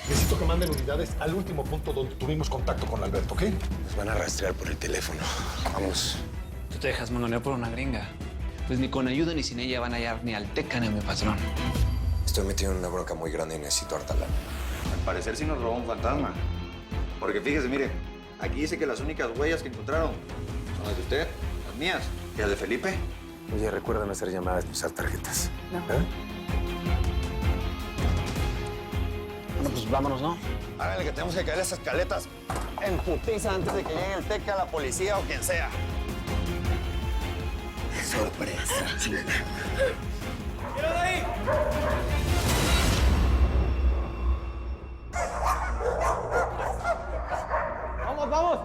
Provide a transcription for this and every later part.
Necesito que manden unidades al último punto donde tuvimos contacto con Alberto, ¿ok? Nos van a rastrear por el teléfono. Vamos. Tú te dejas mangonear por una gringa. Pues ni con ayuda ni sin ella van a hallar ni al Teca ni a mi patrón. Estoy metido en una bronca muy grande y necesito harta lana. Al parecer sí nos robó un fantasma. Porque fíjese, mire, aquí dice que las únicas huellas que encontraron son las de usted, las mías y las de Felipe. Oye, recuerdan hacer llamadas y usar tarjetas. No. ¿Eh? Bueno, pues vámonos, ¿no? Háganle que tenemos que caer esas caletas en putiza antes de que llegue el Teca, la policía o quien sea. Sorpresa. ¡Míralo ahí! ¡Vamos, vamos!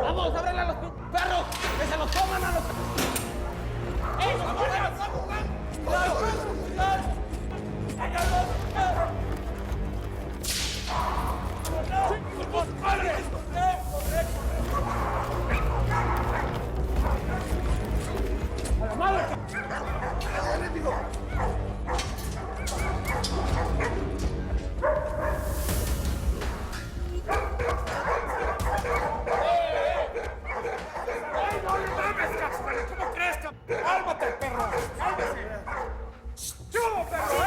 ¡Vamos, ábrele a los perros! ¡Que se los coman a los... ¡Ey, los perros! ¡Cuidado, cuidado! ¡Sácalos! ¡Corre! ¡A la madre! ¿Cómo crees, ¡cálmate, perro! ¡Cálmese! ¡Chulo, perro,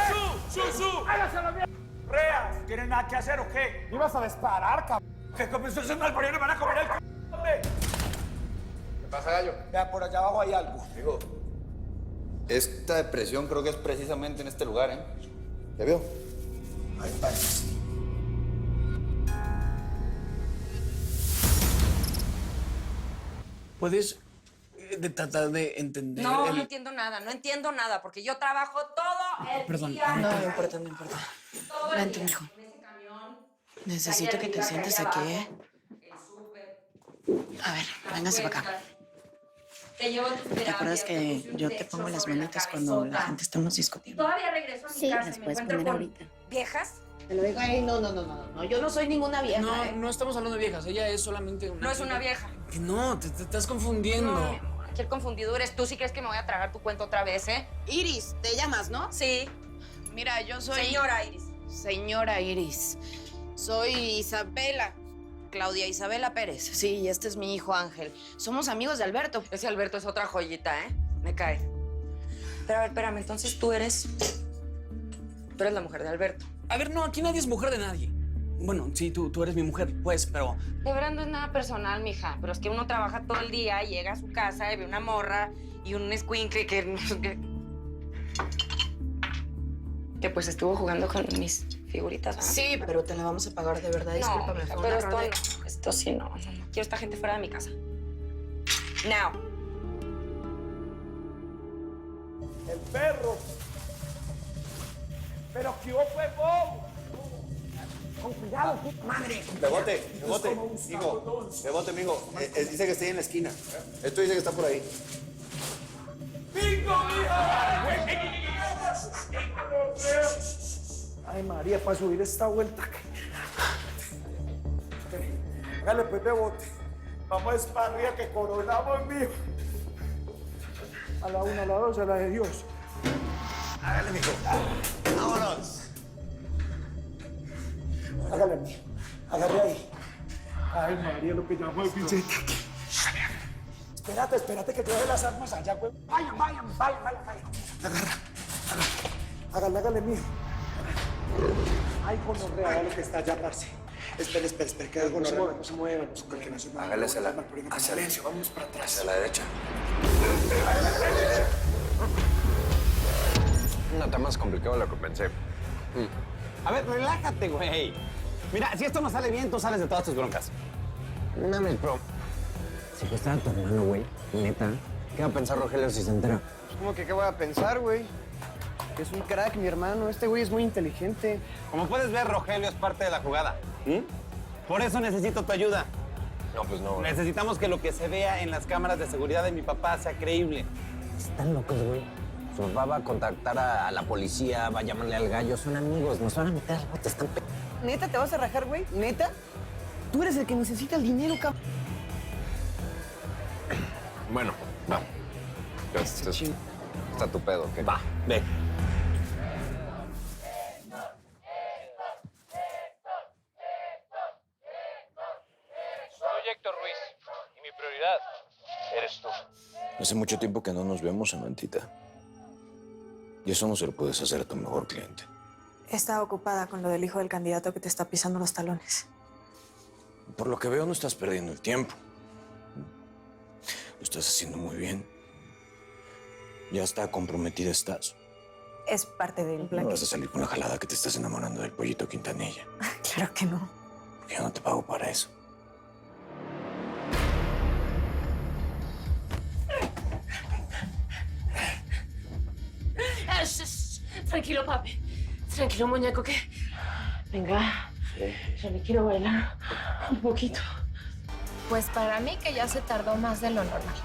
¡Chu! ¡Hágase a la mierda! ¡Reas! ¿Tienen nada que hacer o qué? ¿Ibas a disparar, cabrón? ¿Qué comenzó a ser mal por ahí? ¡Me van a comer el c***, hombre! ¿Qué pasa, gallo? Vea, por allá abajo hay algo. Amigo, esta depresión creo que es precisamente en este lugar, ¿eh? ¿Ya vio? Ahí parece. ¿Puedes tratar de entender No, no entiendo nada, porque yo trabajo todo el Perdón, día. No importa, no importa. Todo el Vente, día. mijo. En ese camión. Necesito que te sientes aquí, ¿eh? El súper. A ver, véngase para acá. Te llevo tus ¿Te acuerdas terapias, que te puse yo un te techo pongo las sobre la manitas cuando la cabezota. gente estamos Y discutiendo? todavía regreso a mi Sí, casa las y me puedes encuentro poner con ahorita. viejas. Te lo digo ahí, no, yo no soy ninguna vieja. No, no estamos hablando de viejas. Ella es solamente una... No es una vieja. Que no, te estás confundiendo. No, aquí el confundido eres tú. ¿Sí crees que me voy a tragar tu cuento otra vez, eh? Iris, te llamas, ¿no? Sí. Mira, yo soy... Señora Iris. Señora Iris. Soy Isabela. Claudia Isabela Pérez. Sí, y este es mi hijo Ángel. Somos amigos de Alberto. Ese Alberto es otra joyita, ¿eh? Me cae. Pero a ver, espérame. Entonces tú eres la mujer de Alberto. A ver, no, aquí nadie es mujer de nadie. Bueno, sí, tú eres mi mujer, pues, pero... De verdad no es nada personal, mija. Pero es que uno trabaja todo el día, llega a su casa y ve una morra y un escuincle que pues estuvo jugando con mis figuritas, ¿no? Sí, pero te la vamos a pagar de verdad. No, Discúlpame, mija, fue un pero error de... esto sí no. Quiero esta gente fuera de mi casa. Now. El perro. Pero que fue bobo. Con cuidado, puta madre. Bebote, mijo. Dice que estoy en la esquina. Esto dice que está por ahí. ¡Bingo, mija! Ay, María, para subir esta vuelta. Hágale, pues, Bebote. Vamos a esparrir que coronamos, mijo. A la una, a la dos, a la de Dios. Hágale, mijo. Vámonos. Hágale, mijo. Agarre ahí. Ay, María, lo pillamos el billete. Espérate, que yo deje las armas allá, güey. Vayan. Hágale, mijo. Ay, gonorrea, hágale que está allá, parce. Espera, que algo no se mueve. Hágale hacia la derecha. Vamos para atrás. Hacia la derecha. No está más complicado de lo que pensé. A ver, relájate, güey. Mira, si esto no sale bien, tú sales de todas tus broncas. No mames, bro. Secuestrar a tu hermano, güey. Neta. ¿Qué va a pensar Rogelio si se entera? ¿Cómo que qué voy a pensar, güey? Que es un crack, mi hermano. Este güey es muy inteligente. Como puedes ver, Rogelio es parte de la jugada. Por eso necesito tu ayuda. No, pues no. Necesitamos que lo que se vea en las cámaras de seguridad de mi papá sea creíble. Están locos, güey. Pues va a contactar a la policía, va a llamarle al gallo. Son amigos, nos van a meter al bote, están ¿Neta te vas a rajar, güey? ¿Neta? Tú eres el que necesita el dinero, cabrón. Bueno, va. Está tu pedo, ¿qué? Va, ve. Soy Héctor Ruiz y mi prioridad eres tú. Hace mucho tiempo que no nos vemos, Samantita. Y eso no se lo puedes hacer a tu mejor cliente. Está ocupada con lo del hijo del candidato que te está pisando los talones. Por lo que veo, no estás perdiendo el tiempo. Lo estás haciendo muy bien. Ya está comprometida estás. Es parte del plan. No vas a salir con la jalada que te estás enamorando del pollito Quintanilla. Claro que no. Porque yo no te pago para eso. Tranquilo, papi. Tranquilo, muñeco, que... Venga, yo le quiero bailar un poquito. Pues para mí que ya se tardó más de lo normal.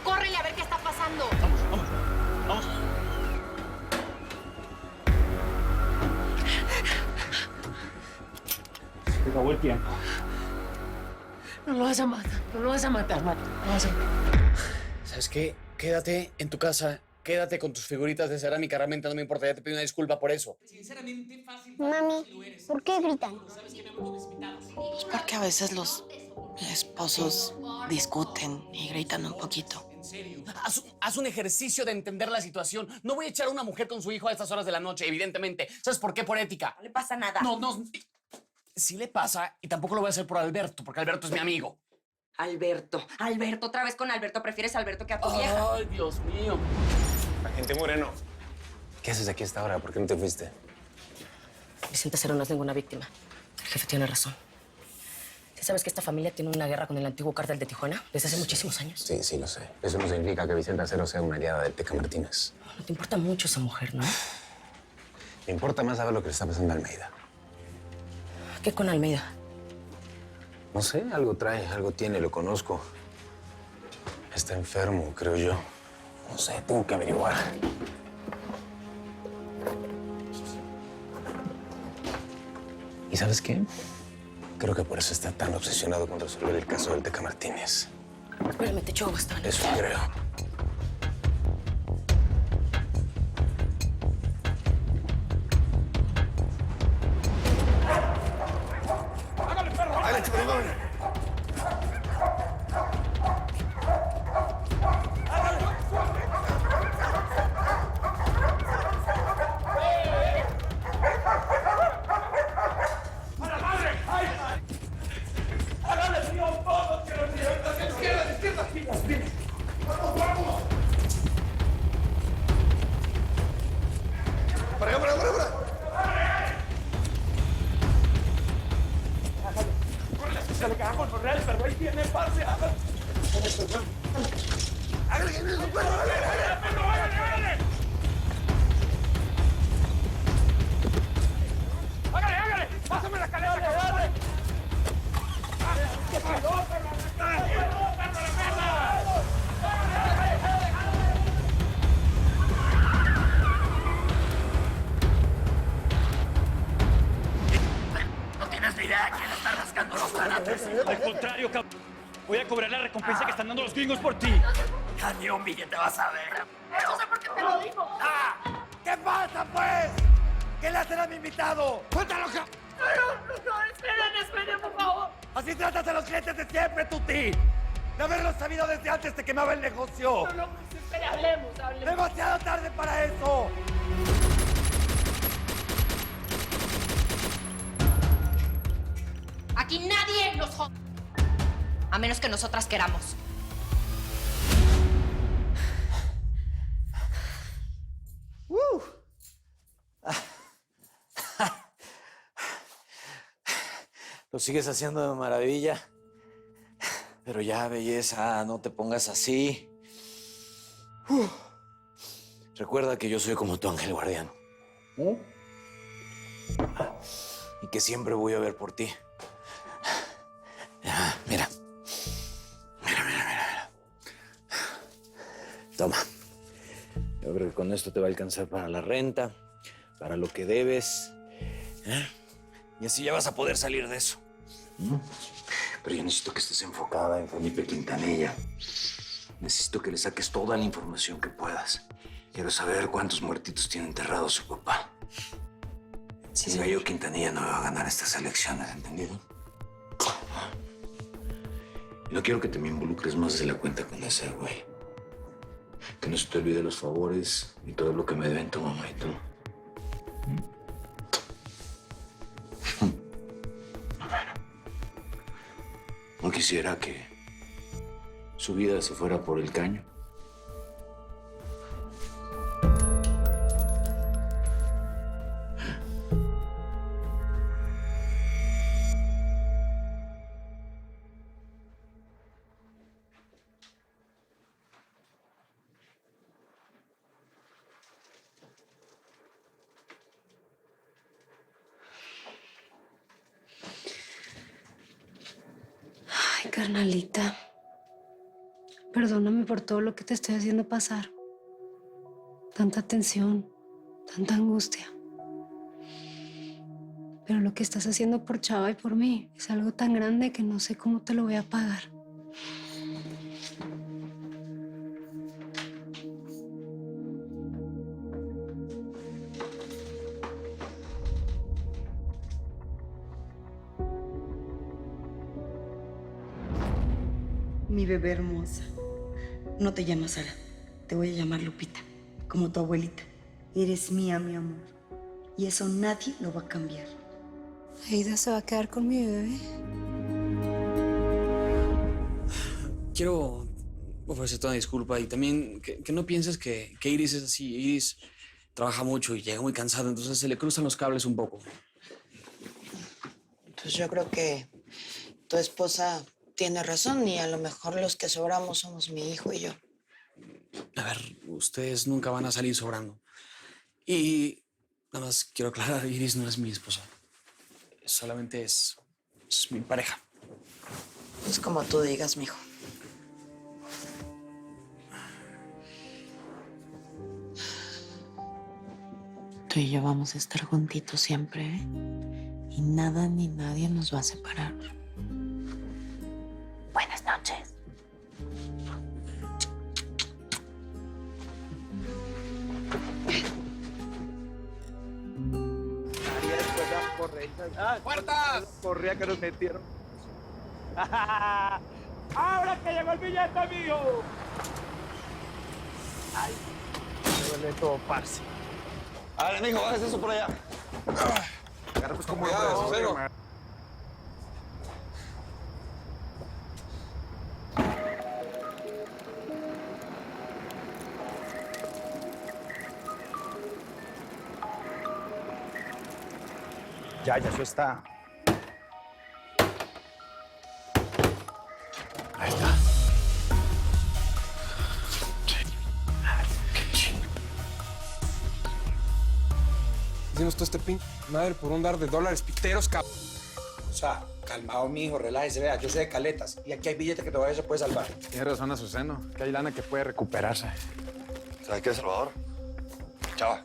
¡Córrele a ver qué está pasando! Vamos. Se acabó el tiempo. No lo vas a matar, no lo vas a matar, Mato. No lo vas a matar. ¿Sabes qué? Quédate en tu casa. Quédate con tus figuritas de cerámica. Realmente no me importa. Ya te pido una disculpa por eso. Sinceramente, fácil. Mami, ¿por qué gritan? Pues porque a veces los esposos discuten y gritan un poquito. Haz un ejercicio de entender la situación. No voy a echar a una mujer con su hijo a estas horas de la noche, evidentemente. ¿Sabes por qué? Por ética. No le pasa nada. No. Sí le pasa y tampoco lo voy a hacer por Alberto, porque Alberto es mi amigo. Alberto, otra vez con Alberto. ¿Prefieres a Alberto que a tu vieja? Ay, Dios mío. Agente Moreno, ¿qué haces aquí a esta hora? ¿Por qué no te fuiste? Vicente Cero no es ninguna víctima. El jefe tiene razón. ¿Sí sabes que esta familia tiene una guerra con el antiguo cártel de Tijuana desde hace muchísimos años? Sí, lo sé. Eso no significa que Vicente Acero sea una aliada del Teca Martínez. No te importa mucho esa mujer, ¿no? Me importa más saber lo que le está pasando a Almeida. ¿Qué con Almeida? No sé, algo trae, algo tiene, lo conozco. Está enfermo, creo yo. No sé, tengo que averiguar. ¿Y sabes qué? Creo que por eso está tan obsesionado con resolver el caso del Teca Martínez. Espérame, te echo bastante. Eso creo. ¡Hágale, perro! ¡Hágale, chico! Al contrario, cabrón. Voy a cobrar la recompensa que están dando los gringos por ti. Ya ni un billete vas a ver. No sé por qué te lo digo. ¡Ah! ¿Qué pasa, pues? ¿Qué le hacen a mi invitado? ¡Cuéntalo, No, esperen, por favor. Así tratas a los clientes de siempre, Tuti. De haberlo sabido desde antes te quemaba el negocio. No, espere, hablemos. ¡Demasiado tarde para eso! Aquí nadie nos jode. A menos que nosotras queramos. Lo sigues haciendo de maravilla. Pero ya, belleza, no te pongas así. Recuerda que yo soy como tu ángel guardián. Y que siempre voy a ver por ti. Ya, mira. que con esto te va a alcanzar para la renta, para lo que debes. Y así ya vas a poder salir de eso. Pero yo necesito que estés enfocada en Felipe Quintanilla. Necesito que le saques toda la información que puedas. Quiero saber cuántos muertitos tiene enterrado su papá. Sí, El gallo Quintanilla no me va a ganar estas elecciones, ¿entendido? Y no quiero que te me involucres más de la cuenta con ese güey. Que no se te olvide los favores y todo lo que me deben tu mamá y tú. No quisiera que su vida se fuera por el caño. Ay, carnalita. Perdóname por todo lo que te estoy haciendo pasar. Tanta tensión, tanta angustia. Pero lo que estás haciendo por Chava y por mí es algo tan grande que no sé cómo te lo voy a pagar. Mi bebé hermosa. No te llamas Sara. Te voy a llamar Lupita, como tu abuelita. Eres mía, mi amor. Y eso nadie lo va a cambiar. Aida se va a quedar con mi bebé. Quiero ofrecerte una disculpa y también que no pienses que Iris es así. Iris trabaja mucho y llega muy cansada, entonces se le cruzan los cables un poco. Pues yo creo que tu esposa tiene razón y a lo mejor los que sobramos somos mi hijo y yo. A ver, ustedes nunca van a salir sobrando. Y nada más quiero aclarar, Iris no es mi esposa. Solamente es mi pareja. Es como tú digas, mijo. Tú y yo vamos a estar juntitos siempre, ¿eh? Y nada ni nadie nos va a separar. Buenas noches. ¡Puertas! Corría que nos metieron. ¡Ahora que llegó el billete, amigo! ¡Ay! Me duele todo, parce. A ver, mijo, hagas eso por allá. Agarra pues como Cuidado, cero. Ya, eso está. Ahí está. Hicimos todo este pin madre por un dar de dólares piteros, cabrón. O sea, calmado, mijo, relájese, vea, yo sé de caletas. Y aquí hay billete que todavía se puede salvar. Tiene razón Azuceno, que hay lana que puede recuperarse. ¿Sabes qué, Salvador? Chava,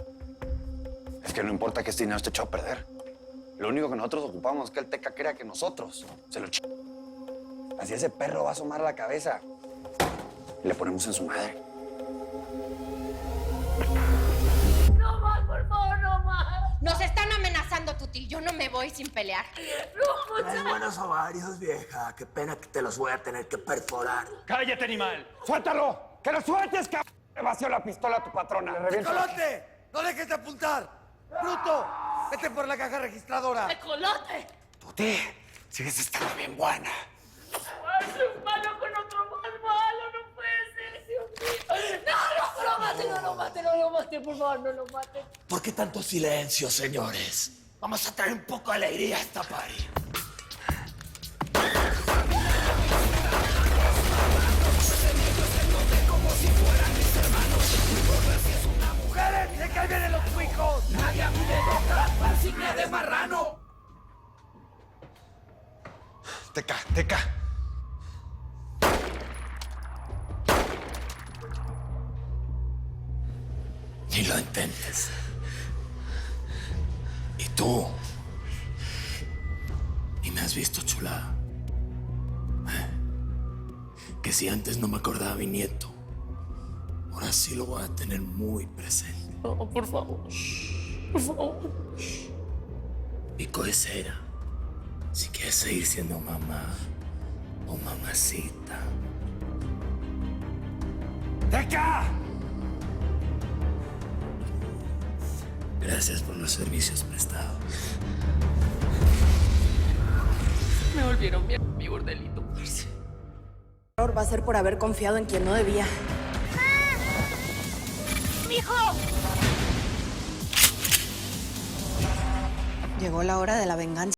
es que no importa que este dinero esté echado a perder. Lo único que nosotros ocupamos es que el Teca crea que nosotros se lo Así ese perro va a asomar la cabeza y le ponemos en su madre. No más, por favor, no más. Nos están amenazando, Tuti. Yo no me voy sin pelear. No, Traes buenos ovarios, vieja. Qué pena que te los voy a tener que perforar. ¡Cállate, animal! ¡Suéltalo! ¡Que lo sueltes, cabrón! Le vació la pistola a tu patrona. ¡Tecolote! ¡No dejes de apuntar! ¡Bruto! ¡Vete por la caja registradora! ¡Tecolote! Tuti, sigues estando bien buena. ¡Hace un malo con otro más malo! ¡No puede ser, Dios mío! ¡No lo mate, no lo mate, no lo mate! Por favor, no lo mate. ¿Por qué tanto silencio, señores? Vamos a traer un poco de alegría a esta party. ¡Mujeres! ¡De que ahí vienen los cuicos! ¡Nadie a mí me toca! ¡Insignia de marrano! Teca. Ni lo intentes. Y tú, ni me has visto, chula. Que si antes no me acordaba mi nieto, ahora sí lo voy a tener muy presente. No, por favor. Por favor. Pico de cera. Si quieres seguir siendo mamá o mamacita. ¡Teca! Gracias por los servicios prestados. Me volvieron mi bordelito. Va a ser por haber confiado en quien no debía. ¡Mijo! Llegó la hora de la venganza.